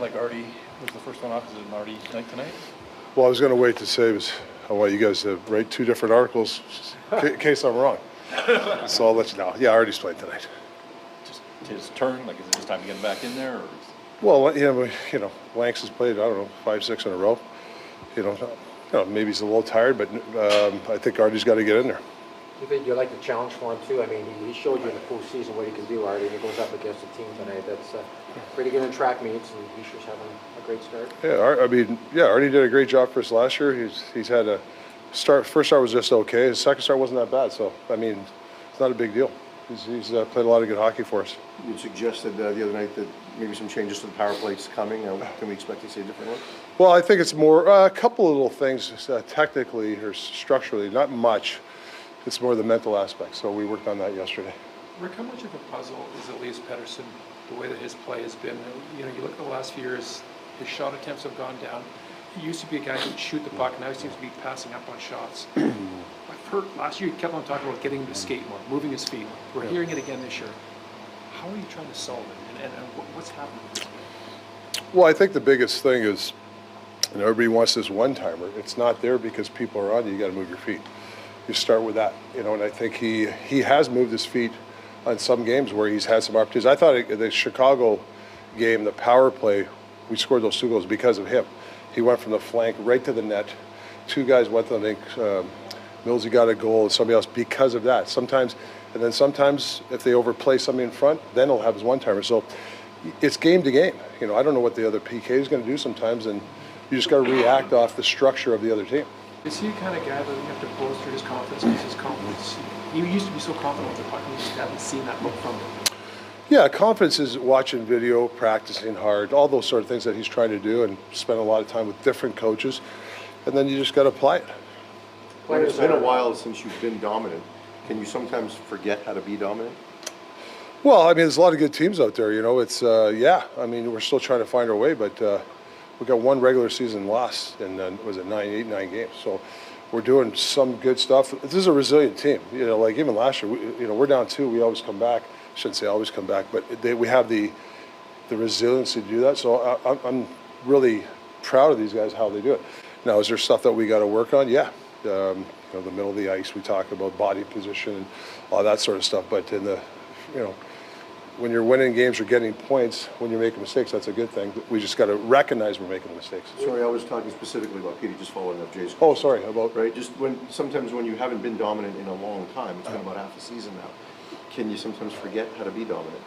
Like Artie was the first one off. Is it an Artie night tonight? Well, I was going to wait to say I want you guys to write two different articles in case I'm wrong. So I'll let you know. Yeah, Artie's playing tonight. Just his turn. Like, is it just time to get him back in there? Or Well, Lanks has played, I don't know, 5, 6 in a row. Maybe he's a little tired, but I think Artie's got to get in there. You think you like the challenge for him too? I mean, he showed you in the postseason what he can do, Artie. He goes up against a team tonight that's pretty good in track meets, and he's just having a great start. Yeah, Artie did a great job for us last year. He's had a start. First start was just okay. His second start wasn't that bad. So it's not a big deal. He's played a lot of good hockey for us. You suggested the other night that maybe some changes to the power play's coming. Can we expect to see a different look? Well, I think it's more a couple of little things technically or structurally, not much. It's more the mental aspect. So we worked on that yesterday. Rick, how much of a puzzle is Elias Pettersson, the way that his play has been? You look at the last few years, his shot attempts have gone down. He used to be a guy who would shoot the puck, now he seems to be passing up on shots. I've heard last year he kept on talking about getting him to skate more, moving his feet. We're hearing it again this year. How are you trying to solve it, and what's happening? Well, I think the biggest thing is, everybody wants this one-timer. It's not there because people are on you. You got to move your feet. You start with that, and I think he has moved his feet on some games where he's had some opportunities. I thought the Chicago game, the power play, we scored those 2 goals because of him. He went from the flank right to the net. 2 guys went to the link. Millsy got a goal, and somebody else because of that. Sometimes if they overplay somebody in front, then he'll have his one-timer. So it's game to game. I don't know what the other PK is going to do sometimes, and you just got to react off the structure of the other team. Is he the kind of guy that you have to bolster his confidence? Because his confidence, he used to be so confident with the puck, and you just haven't seen that look from him. Yeah, confidence is watching video, practicing hard, all those sort of things that he's trying to do, and spend a lot of time with different coaches, and then you just got to apply it. When it's been a while since you've been dominant, can you sometimes forget how to be dominant? Well, there's a lot of good teams out there. It's we're still trying to find our way, but we got 1 regular season loss, and then was it 9 games. So we're doing some good stuff. This is a resilient team. Like even last year, we're down 2. We always come back. I shouldn't say always come back, but we have the resiliency to do that. So I'm really proud of these guys, how they do it. Now, is there stuff that we got to work on? Yeah. The middle of the ice, we talk about body position and all that sort of stuff. But in the, when you're winning games or getting points, when you're making mistakes, that's a good thing. We just got to recognize we're making mistakes. Sorry, I was talking specifically about Petey, just following up Jay's question. Oh, sorry, about... Right, just sometimes when you haven't been dominant in a long time, it's been about half a season now, can you sometimes forget how to be dominant?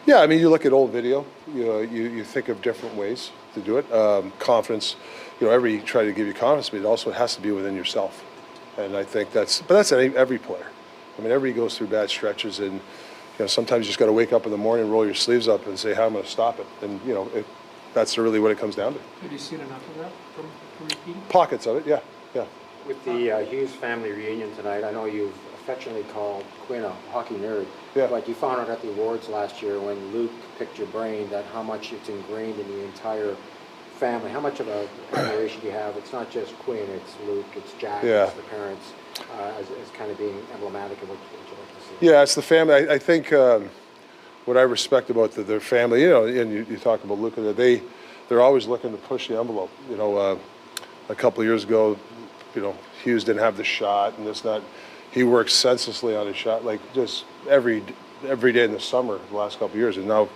Yeah, you look at old video, you think of different ways to do it. Confidence, every try to give you confidence, but it also has to be within yourself. And I think that's every player. Everybody goes through bad stretches, and sometimes you just got to wake up in the morning, roll your sleeves up, and say, "How am I going to stop it?" And that's really what it comes down to. Have you seen enough of that from Petey? Pockets of it, yeah. With the Hughes family reunion tonight, I know you've affectionately called Quinn a hockey nerd, but you found out at the awards last year when Luke picked your brain that how much it's ingrained in the entire family. How much of a admiration do you have? It's not just Quinn, it's Luke, it's Jack, it's the parents, as kind of being emblematic of what you like to see. Yeah, it's the family. I think what I respect about their family, and you talk about Luke, they're always looking to push the envelope. A couple of years ago, Hughes didn't have the shot, and he worked senselessly on his shot, like just every day in the summer the last couple of years, and now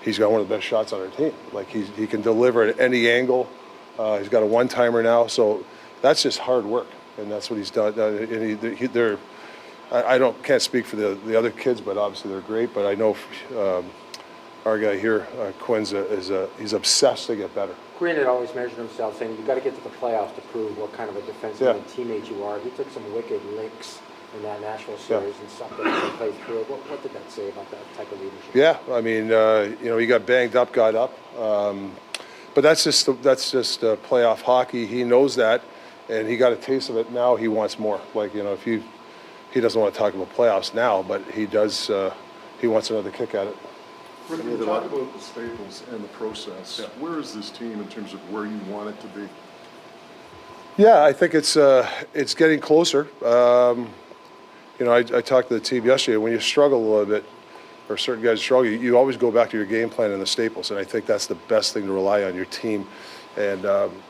he's got one of the best shots on our team. Like he can deliver at any angle. He's got a one-timer now, so that's just hard work, and that's what he's done. And I can't speak for the other kids, but obviously they're great. But I know our guy here, Quinn's he's obsessed to get better. Quinn had always measured himself, saying you've got to get to the playoffs to prove what kind of a defensive teammate you are. He took some wicked licks in that Nashville series and stuff that he played through. What did that say about that type of leadership? Yeah, he got banged up, got up, but that's just playoff hockey. He knows that, and he got a taste of it. Now he wants more. Like he doesn't want to talk about playoffs now, but he does. He wants another kick at it. When you talk about the staples and the process, where is this team in terms of where you want it to be? Yeah, I think it's getting closer. I talked to the team yesterday. When you struggle a little bit, or certain guys struggle, you always go back to your game plan and the staples, and I think that's the best thing to rely on your team. And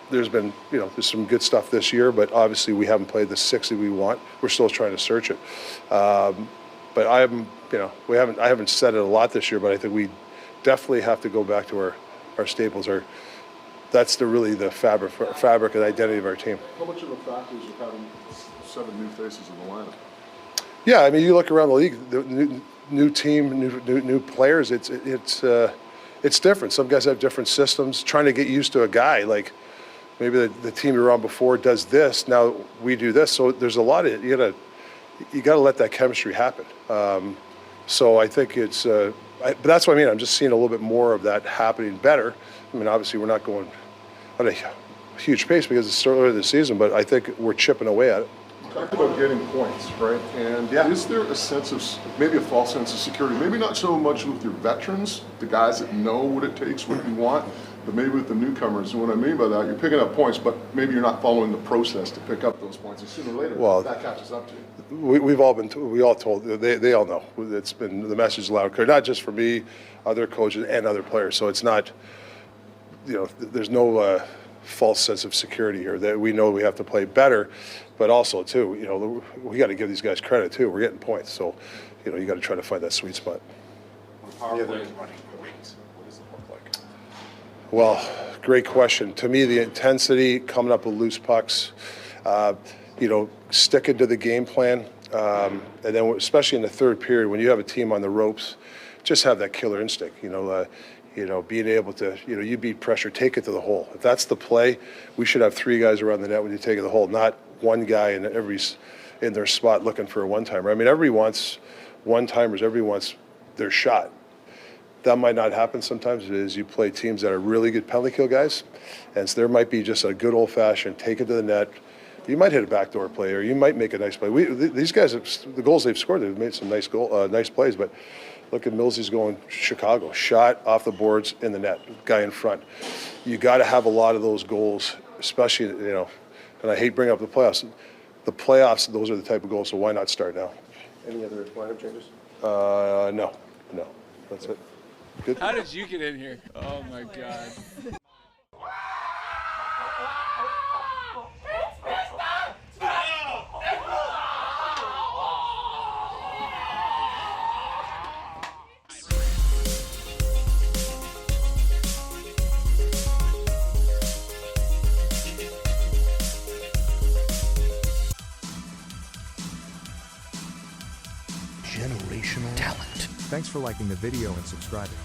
there's been, there's some good stuff this year, but obviously we haven't played the 60 we want. We're still trying to search it. But I haven't said it a lot this year, but I think we definitely have to go back to our staples. That's really the fabric and identity of our team. How much of a factor is having 7 new faces in the lineup? Yeah, I mean, you look around the league, the new team, new players. It's different. Some guys have different systems. Trying to get used to a guy, like maybe the team you were on before does this. Now we do this. So there's a lot of you gotta let that chemistry happen. So I think but that's what I mean. I'm just seeing a little bit more of that happening better. I mean, obviously we're not going at a huge pace because it's early in the season, but I think we're chipping away at it. You talked about getting points, right? And is there a sense of, maybe a false sense of security, maybe not so much with your veterans, the guys that know what it takes, what you want, but maybe with the newcomers? And what I mean by that, you're picking up points, but maybe you're not following the process to pick up those points, and sooner or later, that catches up to you. We all told, they all know. It's been the message loud, clear, not just for me, other coaches and other players. So it's not, there's no false sense of security here. That we know we have to play better, but also too, we got to give these guys credit too. We're getting points, so you got to try to find that sweet spot. Power play is running motions. What does it look like? Well, great question. To me, the intensity, coming up with loose pucks, sticking to the game plan, and then especially in the third period when you have a team on the ropes, just have that killer instinct. Being able to, you beat pressure, take it to the hole. If that's the play, we should have 3 guys around the net when you take it to the hole, not one guy in their spot looking for a one-timer. I mean, everybody wants one-timers, everybody wants their shot. That might not happen sometimes as you play teams that are really good penalty kill guys, and so there might be just a good old-fashioned take it to the net. You might hit a backdoor play, or you might make a nice play. These guys, the goals they've scored, they've made some nice plays, but look at Millsy's going Chicago, shot off the boards in the net, guy in front. You got to have a lot of those goals, especially, and I hate bringing up the playoffs. The playoffs, those are the type of goals, so why not start now? Any other lineup changes? No, that's it. Good. How did you get in here? Oh my God. Generational talent. Thanks for liking the video and subscribing.